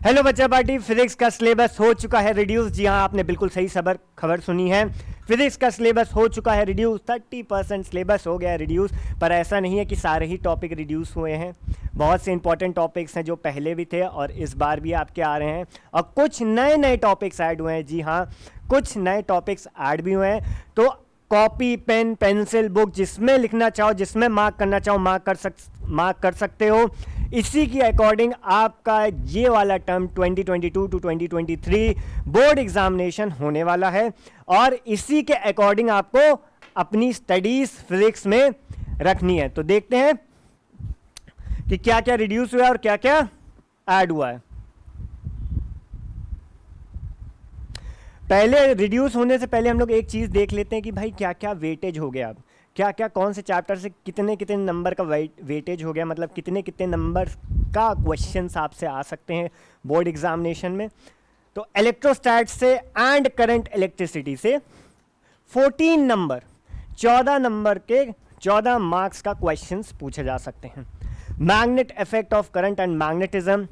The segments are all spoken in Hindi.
हेलो बच्चा पार्टी, फिजिक्स का सिलेबस हो चुका है रिड्यूस। जी हाँ, आपने बिल्कुल सही खबर सुनी है। फिजिक्स का सिलेबस हो चुका है रिड्यूस। 30% सिलेबस हो गया है रिड्यूस। पर ऐसा नहीं है कि सारे ही टॉपिक रिड्यूस हुए हैं। बहुत से इंपॉर्टेंट टॉपिक्स हैं जो पहले भी थे और इस बार भी आपके आ रहे हैं, और कुछ नए नए टॉपिक्स ऐड हुए हैं। जी हाँ, कुछ नए टॉपिक्स ऐड भी हुए हैं। तो कॉपी, पेन, पेंसिल, बुक, जिसमें लिखना चाहो, जिसमें मार्क करना चाहो मार्क कर सकते हो। इसी की अकॉर्डिंग आपका ये वाला टर्म 2022 टू 2023 बोर्ड एग्जामिनेशन होने वाला है, और इसी के अकॉर्डिंग आपको अपनी स्टडीज फिजिक्स में रखनी है। तो देखते हैं कि क्या क्या रिड्यूस हुआ है और क्या क्या ऐड हुआ है। पहले रिड्यूस होने से पहले हम लोग एक चीज देख लेते हैं कि भाई क्या क्या वेटेज हो गया। अब क्या क्या कौन से चैप्टर से कितने कितने नंबर का वेटेज हो गया, मतलब कितने कितने नंबर का क्वेश्चंस आपसे आ सकते हैं बोर्ड एग्जामिनेशन में। तो इलेक्ट्रोस्टैट से एंड करंट इलेक्ट्रिसिटी से 14 नंबर, 14 नंबर के 14 मार्क्स का क्वेश्चंस पूछे जा सकते हैं। Magnet effect of current and magnetism,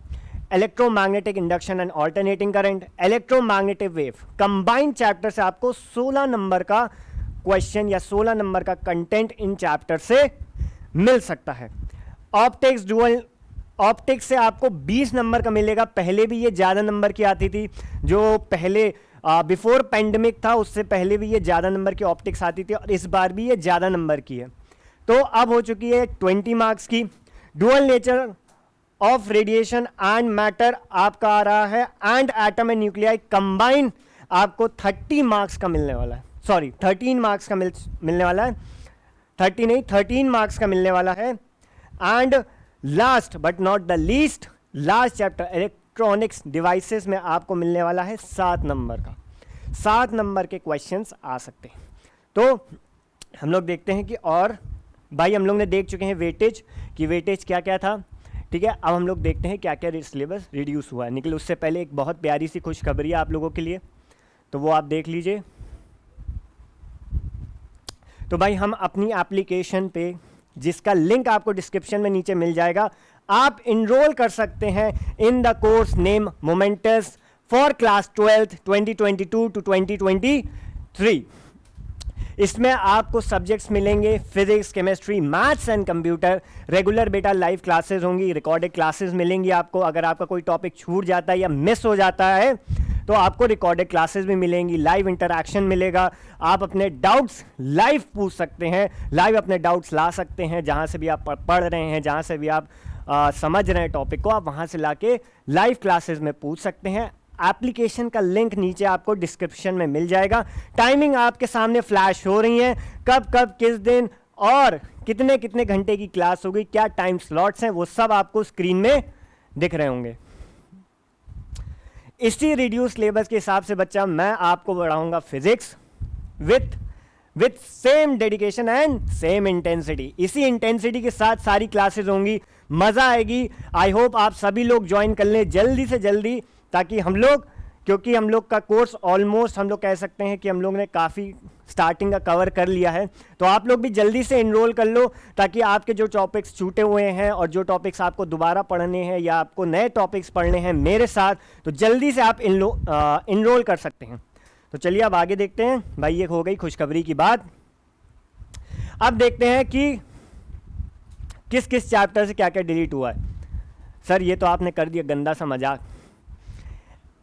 electromagnetic induction and alternating current, electromagnetic wave, combined chapter से आपको 16 नंबर का क्वेश्चन या 16 नंबर का कंटेंट इन चैप्टर से मिल सकता है। ऑप्टिक्स, डुअल ऑप्टिक्स से आपको 20 नंबर का मिलेगा। पहले भी ये ज़्यादा नंबर की आती थी, जो पहले बिफोर पेंडेमिक था उससे पहले भी ये ज़्यादा नंबर की ऑप्टिक्स आती थी, और इस बार भी ये ज़्यादा नंबर की है। तो अब हो चुकी है 20 मार्क्स की। Dual nature of radiation and matter आपका आ रहा है, and atom and nuclei combine आपको 30 मार्क्स का मिलने वाला है। सॉरी, 13 मार्क्स का मिलने वाला है। 30 नहीं, 13 मार्क्स का मिलने वाला है। And last but not the least, last chapter electronics devices में आपको मिलने वाला है 7 नंबर का। 7 नंबर के क्वेश्चंस आ सकते हैं। तो हम लोग देखते हैं कि, और भाई हम लोग ने देख चुके हैं वेटेज कि वेटेज क्या क्या था, ठीक है। अब हम लोग देखते हैं क्या क्या सिलेबस रिड्यूस हुआ है। निकल उससे पहले एक बहुत प्यारी सी खुशखबरी है आप लोगों के लिए, तो वो आप देख लीजिए। तो भाई हम अपनी एप्लीकेशन पे, जिसका लिंक आपको डिस्क्रिप्शन में नीचे मिल जाएगा, आप इनरोल कर सकते हैं in the course name momentous for class 12th 2022 to 2023। इसमें आपको सब्जेक्ट्स मिलेंगे physics, chemistry, maths and computer. Regular बेटा लाइव क्लासेस होंगी, रिकॉर्डेड क्लासेस मिलेंगी आपको। अगर आपका कोई टॉपिक छूट जाता है या मिस हो जाता है तो आपको रिकॉर्डेड क्लासेस भी मिलेंगी, लाइव इंटरैक्शन मिलेगा। आप अपने डाउट्स लाइव पूछ सकते हैं, लाइव अपने डाउट्स ला सकते हैं। जहाँ से भी आप पढ़ रहे हैं, जहाँ से भी आप समझ रहे हैं टॉपिक को, आप वहाँ से लाके लाइव क्लासेस में पूछ सकते हैं। एप्लीकेशन का लिंक नीचे आपको डिस्क्रिप्शन में मिल जाएगा। टाइमिंग आपके सामने फ्लैश हो रही है, कब कब किस दिन और कितने कितने घंटे की क्लास होगी, क्या टाइम स्लॉट्स हैं, वो सब आपको स्क्रीन में दिख रहे होंगे। इसी रिड्यूस सिलेबस के हिसाब से बच्चा मैं आपको पढ़ाऊंगा physics with same dedication and same intensity. इसी इंटेंसिटी के साथ सारी क्लासेस होंगी, मजा आएगी। आई होप आप सभी लोग ज्वाइन कर लें जल्दी से जल्दी, ताकि हम लोग, क्योंकि हम लोग का कोर्स ऑलमोस्ट हम लोग कह सकते हैं कि हम लोग ने काफ़ी स्टार्टिंग का कवर कर लिया है। तो आप लोग भी जल्दी से इनरोल कर लो, ताकि आपके जो टॉपिक्स छूटे हुए हैं और जो टॉपिक्स आपको दोबारा पढ़ने हैं या आपको नए टॉपिक्स पढ़ने हैं मेरे साथ, तो जल्दी से आप इनरोल कर सकते हैं। तो चलिए अब आगे देखते हैं। भाई ये हो गई खुशखबरी की बात। अब देखते हैं कि किस किस चैप्टर से क्या क्या डिलीट हुआ है। सर ये तो आपने कर दिया गंदा सा मजाक।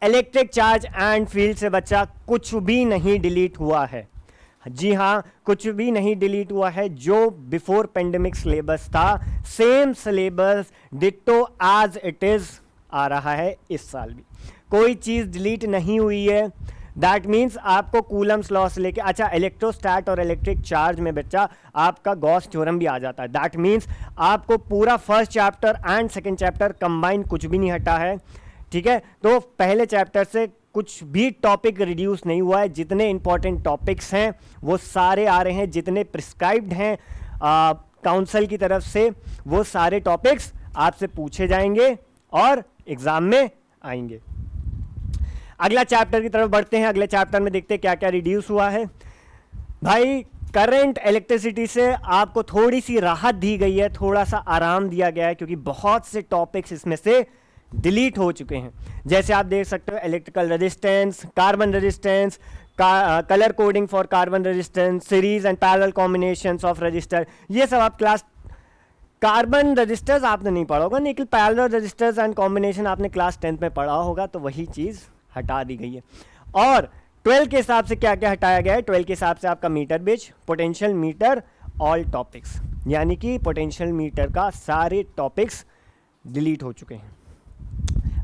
इलेक्ट्रिक चार्ज एंड फील्ड से बच्चा कुछ भी नहीं डिलीट हुआ है। जी हाँ, कुछ भी नहीं डिलीट हुआ है। जो बिफोर पेंडेमिक सिलेबस था, same syllabus ditto as it is आ रहा है इस साल भी। कोई चीज़ डिलीट नहीं हुई है। दैट मीन्स आपको कूलम्स लॉ से लेके, अच्छा इलेक्ट्रोस्टैट और इलेक्ट्रिक चार्ज में बच्चा आपका गॉस थ्योरम भी आ जाता है। दैट मीन्स आपको पूरा first chapter and second chapter combine कुछ भी नहीं हटा है, ठीक है। तो पहले चैप्टर से कुछ भी टॉपिक रिड्यूस नहीं हुआ है। जितने इंपॉर्टेंट टॉपिक्स हैं वो सारे आ रहे हैं, जितने प्रिस्क्राइब्ड हैं काउंसिल की तरफ से, वो सारे टॉपिक्स आपसे पूछे जाएंगे और एग्जाम में आएंगे। अगला चैप्टर की तरफ बढ़ते हैं। अगले चैप्टर में देखते हैं क्या क्या रिड्यूस हुआ है। भाई करंट इलेक्ट्रिसिटी से आपको थोड़ी सी राहत दी गई है, थोड़ा सा आराम दिया गया है, क्योंकि बहुत से टॉपिक्स इसमें से डिलीट हो चुके हैं। जैसे आप देख सकते हो electrical resistance, carbon resistance, colour coding for carbon resistance, series and parallel combinations of register, ये सब आप क्लास, कार्बन रजिस्टर्स आपने नहीं पढ़ा होगा, लेकिन पैरेलल रजिस्टर्स एंड कॉम्बिनेशन आपने क्लास 10th में पढ़ा होगा, तो वही चीज़ हटा दी गई है। और 12 के हिसाब से क्या क्या हटाया गया है, 12 के हिसाब से आपका मीटर बिज, पोटेंशियल मीटर, ऑल टॉपिक्स, यानी कि पोटेंशियल मीटर का सारे टॉपिक्स डिलीट हो चुके हैं।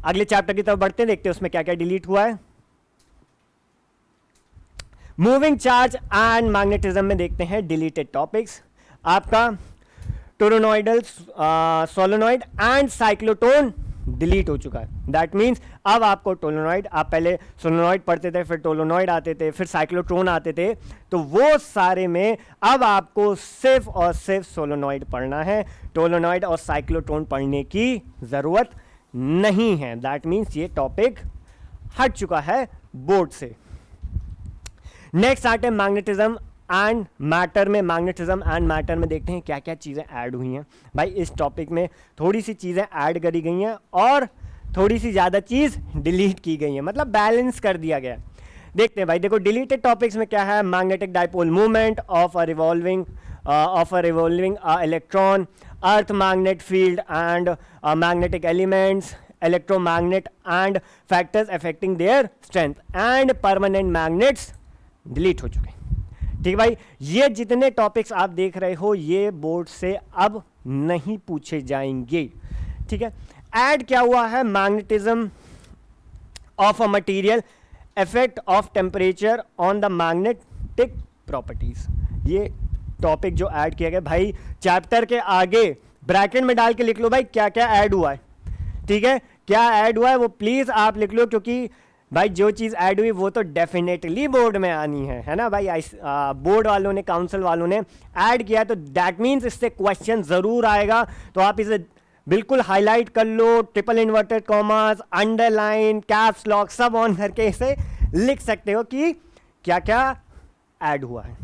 अगले चैप्टर की तरफ बढ़ते हैं, देखते हैं उसमें क्या क्या डिलीट हुआ है। मूविंग चार्ज एंड मैग्नेटिज्म में देखते हैं डिलीटेड टॉपिक्स। आपका टोरोनॉइडल, सोलेनॉइड एंड साइक्लोटोन डिलीट हो चुका है। दैट मीन्स अब आपको टोलोनॉइड, आप पहले सोलेनॉइड पढ़ते थे, फिर टोलोनॉइड आते थे, फिर साइक्लोट्रोन आते थे, तो वो सारे में अब आपको सिर्फ और सिर्फ सोलेनॉइड पढ़ना है, टोलोनॉइड और साइक्लोट्रोन पढ़ने की ज़रूरत नहीं है। दैट मीन्स ये टॉपिक हट चुका है बोर्ड से। नेक्स्ट आते हैं मैग्नेटिज्म एंड मैटर में। मैग्नेटिज्म एंड मैटर में देखते हैं क्या क्या चीज़ें ऐड हुई हैं। भाई इस टॉपिक में थोड़ी सी चीज़ें ऐड करी गई हैं और थोड़ी सी ज़्यादा चीज़ डिलीट की गई है, मतलब बैलेंस कर दिया गया। देखते हैं भाई, देखो डिलीटेड टॉपिक्स में क्या है, magnetic dipole movement of a revolving electron, earth magnet field and magnetic elements, electromagnet and factors affecting their strength and permanent magnets delete हो चुके हैं। ठीक भाई, ये जितने टॉपिक्स आप देख रहे हो ये बोर्ड से अब नहीं पूछे जाएंगे। ठीक है, ऐड क्या हुआ है, magnetism of a material, effect of temperature on the magnetic properties, ये टॉपिक जो ऐड किया गया। भाई चैप्टर के आगे ब्रैकेट में डाल के लिख लो भाई क्या क्या ऐड हुआ है। ठीक है, क्या ऐड हुआ है वो प्लीज आप लिख लो, क्योंकि भाई जो चीज़ ऐड हुई वो तो डेफिनेटली बोर्ड में आनी है ना भाई। बोर्ड वालों ने, काउंसिल वालों ने ऐड किया तो दैट मीन्स इससे क्वेश्चन ज़रूर आएगा, तो आप इसे बिल्कुल हाईलाइट कर लो, triple inverted commas, underline, caps lock सब ऑन करके इसे लिख सकते हो कि क्या क्या ऐड हुआ है।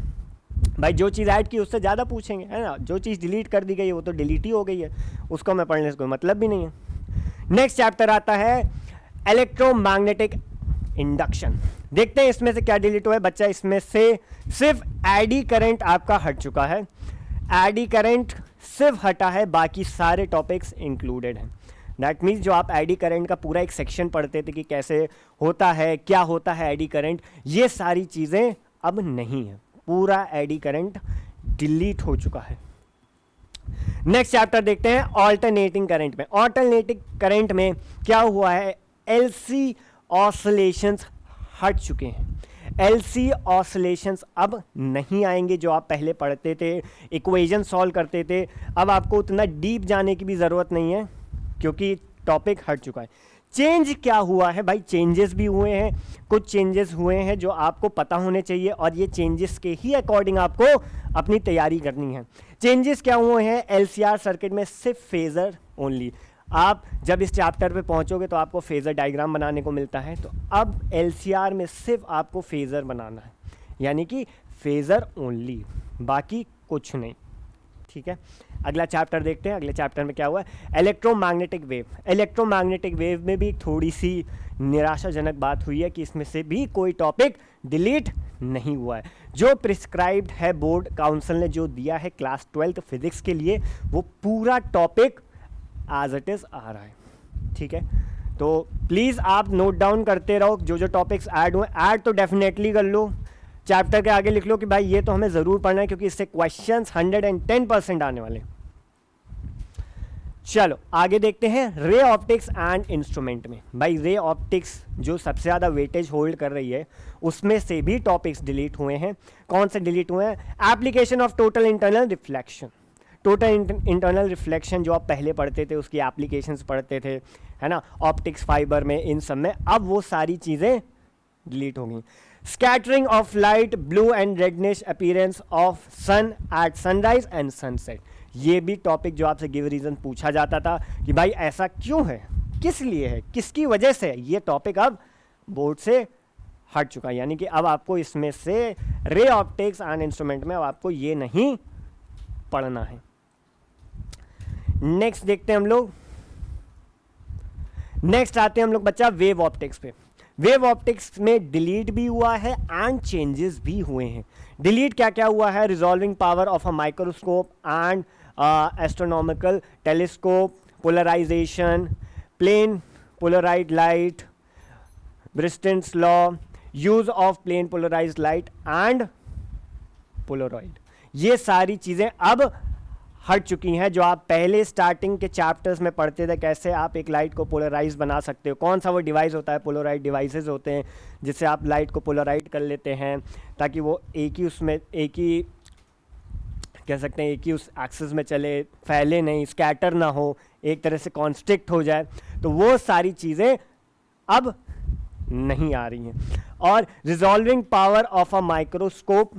भाई जो चीज़ ऐड की उससे ज़्यादा पूछेंगे, है ना। जो चीज़ डिलीट कर दी गई है वो तो डिलीट ही हो गई है, उसको मैं पढ़ने से कोई मतलब भी नहीं है। नेक्स्ट चैप्टर आता है इलेक्ट्रोमैग्नेटिक इंडक्शन। देखते हैं इसमें से क्या डिलीट हुआ है बच्चा। इसमें से सिर्फ एडी करंट आपका हट चुका है, एडी करंट सिर्फ हटा है, बाकी सारे टॉपिक्स इंक्लूडेड हैं। दैट मीन्स जो आप एडी करंट का पूरा एक सेक्शन पढ़ते थे कि कैसे होता है, क्या होता है एडी करंट, ये सारी चीज़ें अब नहीं है, पूरा एडी करंट डिलीट हो चुका है। नेक्स्ट चैप्टर देखते हैं ऑल्टरनेटिंग करंट में। ऑल्टरनेटिंग करंट में क्या हुआ है, एलसी ऑसिलेशंस हट चुके हैं। एलसी ऑसिलेशंस अब नहीं आएंगे, जो आप पहले पढ़ते थे, इक्वेशन सॉल्व करते थे, अब आपको उतना डीप जाने की भी ज़रूरत नहीं है क्योंकि टॉपिक हट चुका है। चेंज क्या हुआ है भाई, चेंजेस भी हुए हैं, कुछ चेंजेस हुए हैं जो आपको पता होने चाहिए और ये चेंजेस के ही अकॉर्डिंग आपको अपनी तैयारी करनी है। चेंजेस क्या हुए हैं, एलसीआर सर्किट में सिर्फ फेजर ओनली। आप जब इस चैप्टर पे पहुंचोगे तो आपको फेज़र डायग्राम बनाने को मिलता है, तो अब एलसीआर में सिर्फ आपको फेज़र बनाना है, यानी कि फेज़र ओनली, बाकी कुछ नहीं। ठीक है, अगला चैप्टर देखते हैं। अगले चैप्टर में क्या हुआ है, इलेक्ट्रोमैग्नेटिक वेव। इलेक्ट्रोमैग्नेटिक वेव में भी थोड़ी सी निराशाजनक बात हुई है कि इसमें से भी कोई टॉपिक डिलीट नहीं हुआ है। जो प्रिस्क्राइब्ड है, बोर्ड काउंसिल ने जो दिया है क्लास 12th फिजिक्स के लिए, वो पूरा टॉपिक एज इट इज़ आ रहा है। ठीक है, तो प्लीज़ आप नोट डाउन करते रहो, जो जो टॉपिक्स ऐड हुए, ऐड तो डेफिनेटली कर लो, चैप्टर के आगे लिख लो कि भाई ये तो हमें ज़रूर पढ़ना है क्योंकि इससे क्वेश्चंस 110% आने वाले। चलो आगे देखते हैं रे ऑप्टिक्स एंड इंस्ट्रूमेंट में। भाई रे ऑप्टिक्स जो सबसे ज़्यादा वेटेज होल्ड कर रही है, उसमें से भी टॉपिक्स डिलीट हुए हैं। कौन से डिलीट हुए हैं, application of total internal reflection. Total internal reflection जो आप पहले पढ़ते थे उसकी एप्लीकेशंस पढ़ते थे, है ना, ऑप्टिक्स फाइबर में, इन सब में, अब वो सारी चीज़ें डिलीट हो गई। Scattering of light, blue and reddish appearance of sun at sunrise and sunset, ये भी टॉपिक जो आपसे गिव रीजन पूछा जाता था कि भाई ऐसा क्यों है, किस लिए है, किसकी वजह से, ये टॉपिक अब बोर्ड से हट चुका है। यानी कि अब आपको इसमें से रे ऑप्टिक्स एंड इंस्ट्रूमेंट में अब आपको ये नहीं पढ़ना है। नेक्स्ट देखते हैं हम लोग नेक्स्ट आते हैं हम लोग बच्चा वेव ऑप्टिक्स पे। वेव ऑप्टिक्स में डिलीट भी हुआ है एंड चेंजेस भी हुए हैं। डिलीट क्या क्या हुआ है? Resolving power of a microscope and astronomical telescope, polarisation, plane polarised light, Brewster's law, use of plane polarised light and polaroid, ये सारी चीजें अब हट चुकी हैं। जो आप पहले स्टार्टिंग के चैप्टर्स में पढ़ते थे, कैसे आप एक लाइट को पोलराइज बना सकते हो, कौन सा वो डिवाइस होता है, पोलराइड डिवाइसेस होते हैं जिससे आप लाइट को पोलराइड कर लेते हैं ताकि वो एक ही उसमें, एक ही कह सकते हैं, एक ही उस एक्सिस में चले, फैले नहीं, स्कैटर ना हो, एक तरह से कॉन्स्ट्रिक्ट हो जाए। तो वो सारी चीज़ें अब नहीं आ रही हैं। और resolving power of a microscope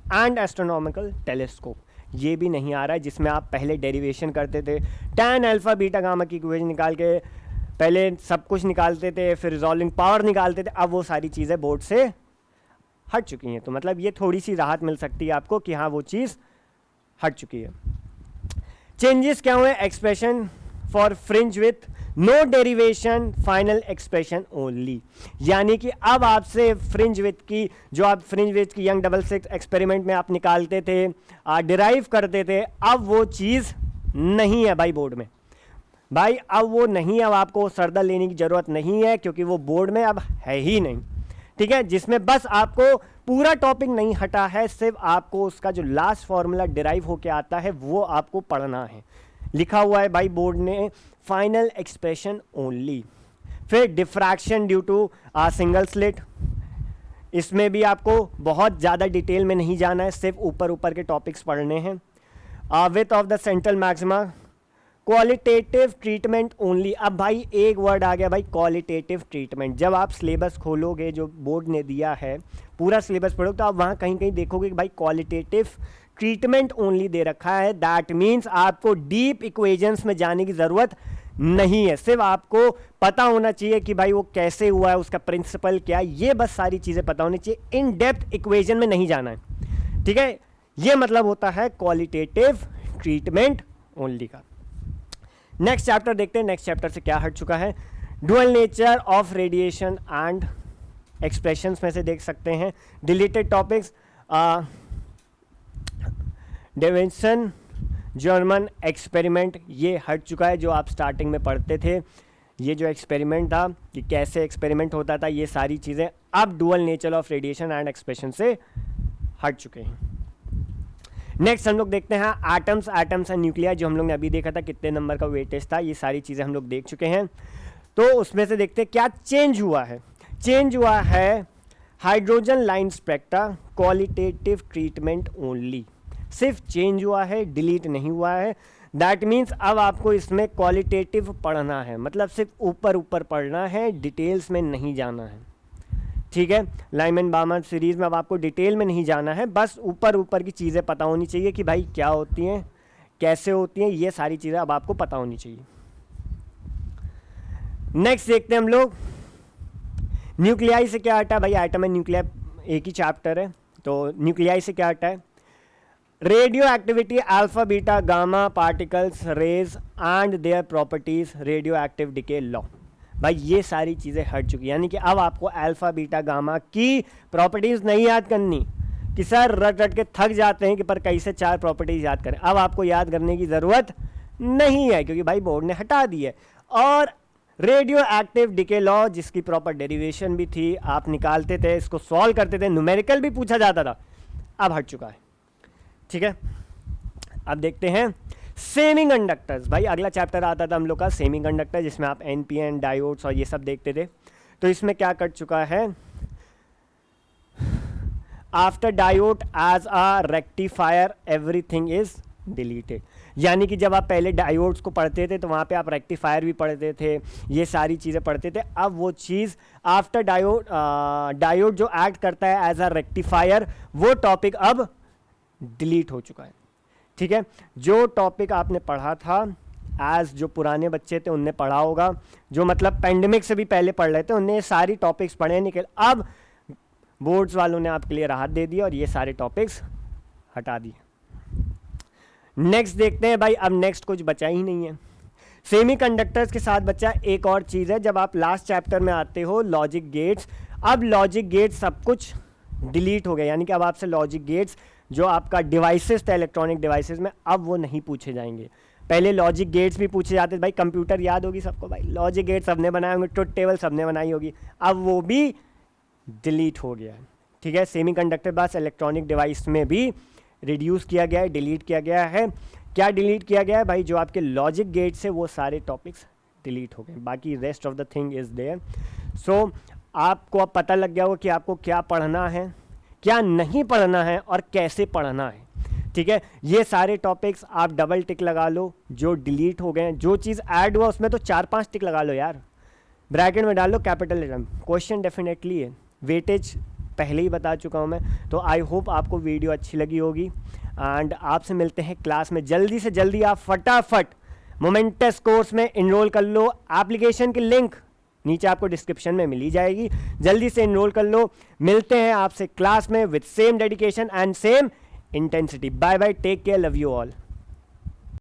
and astronomical telescope, ये भी नहीं आ रहा है, जिसमें आप पहले डेरिवेशन करते थे, टैन अल्फा बीटा गामा की इक्वेशन निकाल के पहले सब कुछ निकालते थे, फिर रिजॉल्विंग पावर निकालते थे। अब वो सारी चीज़ें बोर्ड से हट चुकी हैं। तो मतलब ये थोड़ी सी राहत मिल सकती है आपको कि हाँ वो चीज़ हट चुकी है। चेंजेस क्या हुए? Expression for fringe width no derivation, final expression only, यानी कि अब आपसे फ्रिंज विथ की, जो आप फ्रिंज विथ की यंग 66 एक्सपेरिमेंट में आप निकालते थे, डिराइव करते थे, अब वो चीज़ नहीं है भाई बोर्ड में। भाई अब वो नहीं, अब आपको सरदर्द लेने की ज़रूरत नहीं है क्योंकि वो बोर्ड में अब है ही नहीं। ठीक है, जिसमें बस आपको पूरा टॉपिक नहीं हटा है, सिर्फ आपको उसका जो लास्ट फॉर्मूला डिराइव होके आता है वो आपको पढ़ना है। लिखा हुआ है भाई बोर्ड ने, फाइनल एक्सप्रेशन ओनली। फिर diffraction due to single slit, इसमें भी आपको बहुत ज़्यादा डिटेल में नहीं जाना है, सिर्फ ऊपर ऊपर के टॉपिक्स पढ़ने हैं। Width of the central maxima, qualitative treatment only. अब भाई एक वर्ड आ गया भाई, क्वालिटेटिव ट्रीटमेंट। जब आप सिलेबस खोलोगे जो बोर्ड ने दिया है, पूरा सिलेबस पढ़ोगे तो आप वहाँ कहीं कहीं देखोगे कि भाई क्वालिटेटिव ट्रीटमेंट ओनली दे रखा है। दैट मीन्स आपको डीप इक्वेशंस में जाने की ज़रूरत नहीं है, सिर्फ आपको पता होना चाहिए कि भाई वो कैसे हुआ है, उसका प्रिंसिपल क्या है, ये बस सारी चीज़ें पता होनी चाहिए। इन डेप्थ इक्वेशन में नहीं जाना है। ठीक है, ये मतलब होता है क्वालिटेटिव ट्रीटमेंट ओनली का। नेक्स्ट चैप्टर देखते हैं, नेक्स्ट चैप्टर से क्या हट चुका है। Dual nature of radiation and expressions में से देख सकते हैं deleted topics, Davisson Germer experiment, ये हट चुका है। जो आप स्टार्टिंग में पढ़ते थे, ये जो एक्सपेरिमेंट था कि कैसे एक्सपेरिमेंट होता था, ये सारी चीज़ें अब dual nature of radiation and expression से हट चुके हैं। नेक्स्ट हम लोग देखते हैं एटम्स एंड न्यूक्लियर, जो हम लोग ने अभी देखा था कितने नंबर का वेटेज था, ये सारी चीज़ें हम लोग देख चुके हैं। तो उसमें से देखते हैं क्या चेंज हुआ है। चेंज हुआ है hydrogen line spectra, qualitative treatment only, सिर्फ चेंज हुआ है, डिलीट नहीं हुआ है। दैट मीन्स अब आपको इसमें क्वालिटेटिव पढ़ना है, मतलब सिर्फ ऊपर ऊपर पढ़ना है, डिटेल्स में नहीं जाना है। ठीक है, लाइमन बामन सीरीज़ में अब आपको डिटेल में नहीं जाना है, बस ऊपर ऊपर की चीज़ें पता होनी चाहिए कि भाई क्या होती हैं, कैसे होती हैं, ये सारी चीज़ें अब आपको पता होनी चाहिए। नेक्स्ट देखते हैं हम लोग न्यूक्लियाई से क्या हटा है। भाई एटम एंड न्यूक्लियर एक ही चैप्टर है, तो न्यूक्लियाई से क्या हटा है? Radioactivity, alpha beta gamma particles, rays and their properties, radioactive decay law. भाई ये सारी चीज़ें हट चुकी, यानी कि अब आपको अल्फा बीटा गामा की प्रॉपर्टीज़ नहीं याद करनी कि सर रट रट के थक जाते हैं कि पर कैसे 4 प्रॉपर्टीज़ याद करें। अब आपको याद करने की ज़रूरत नहीं है क्योंकि भाई बोर्ड ने हटा दी है। और रेडियो एक्टिव डिके लॉ, जिसकी प्रॉपर डेरिवेशन भी थी, आप निकालते थे, इसको सॉल्व करते थे, न्यूमेरिकल भी पूछा जाता था, अब हट चुका है। ठीक है, अब देखते हैं सेमीकंडक्टर्स। भाई अगला चैप्टर आता था हम लोग का सेमीकंडक्टर, जिसमें आप एनपीएन डायोड्स और ये सब देखते थे। तो इसमें क्या कट चुका है? After diode as a rectifier everything is deleted, यानी कि जब आप पहले डायोड्स को पढ़ते थे तो वहाँ पे आप रेक्टिफायर भी पढ़ते थे, ये सारी चीज़ें पढ़ते थे। अब वो चीज़ आफ्टर डायोड जो एक्ट करता है एज अ रेक्टिफायर, वो टॉपिक अब डिलीट हो चुका है। ठीक है, जो टॉपिक आपने पढ़ा था एज, जो पुराने बच्चे थे उनने पढ़ा होगा, जो मतलब पेंडेमिक से भी पहले पढ़ रहे थे, उनने सारी टॉपिक्स पढ़े निकल। अब बोर्ड्स वालों ने आपके लिए राहत दे दी और ये सारे टॉपिक्स हटा दिए। नेक्स्ट देखते हैं भाई, अब नेक्स्ट कुछ बचा ही नहीं है। सेमीकंडक्टर्स के साथ बच्चा एक और चीज़ है, जब आप लास्ट चैप्टर में आते हो लॉजिक गेट्स, अब लॉजिक गेट्स सब कुछ डिलीट हो गया, यानी कि अब आपसे लॉजिक गेट्स जो आपका डिवाइसेस था इलेक्ट्रॉनिक डिवाइसेस में, अब वो नहीं पूछे जाएंगे। पहले लॉजिक गेट्स भी पूछे जाते थे, भाई कंप्यूटर याद होगी सबको, भाई लॉजिक गेट्स सबने बनाए होंगे, ट्रुथ टेबल सबने बनाई होगी, अब वो भी डिलीट हो गया है। ठीक है, सेमीकंडक्टर बस इलेक्ट्रॉनिक डिवाइस में भी रिड्यूस किया गया है, डिलीट किया गया है। क्या डिलीट किया गया है भाई? जो आपके लॉजिक गेट्स है वो सारे टॉपिक्स डिलीट हो गए, बाकी rest of the thing is there. So आपको अब पता लग गया होगा कि आपको क्या पढ़ना है, क्या नहीं पढ़ना है और कैसे पढ़ना है। ठीक है, ये सारे टॉपिक्स आप डबल टिक लगा लो, जो डिलीट हो गए हैं, जो चीज़ ऐड हुआ उसमें तो 4-5 टिक लगा लो यार, ब्रैकेट में डाल लो कैपिटल लेटर। क्वेश्चन डेफिनेटली है, वेटेज पहले ही बता चुका हूँ मैं। तो आई होप आपको वीडियो अच्छी लगी होगी एंड आपसे मिलते हैं क्लास में। जल्दी से जल्दी आप फटाफट मोमेंटस कोर्स में इनरोल कर लो, एप्लीकेशन की लिंक नीचे आपको डिस्क्रिप्शन में मिली जाएगी, जल्दी से इनरोल कर लो। मिलते हैं आपसे क्लास में with same dedication and same intensity. Bye bye, take care, love you all.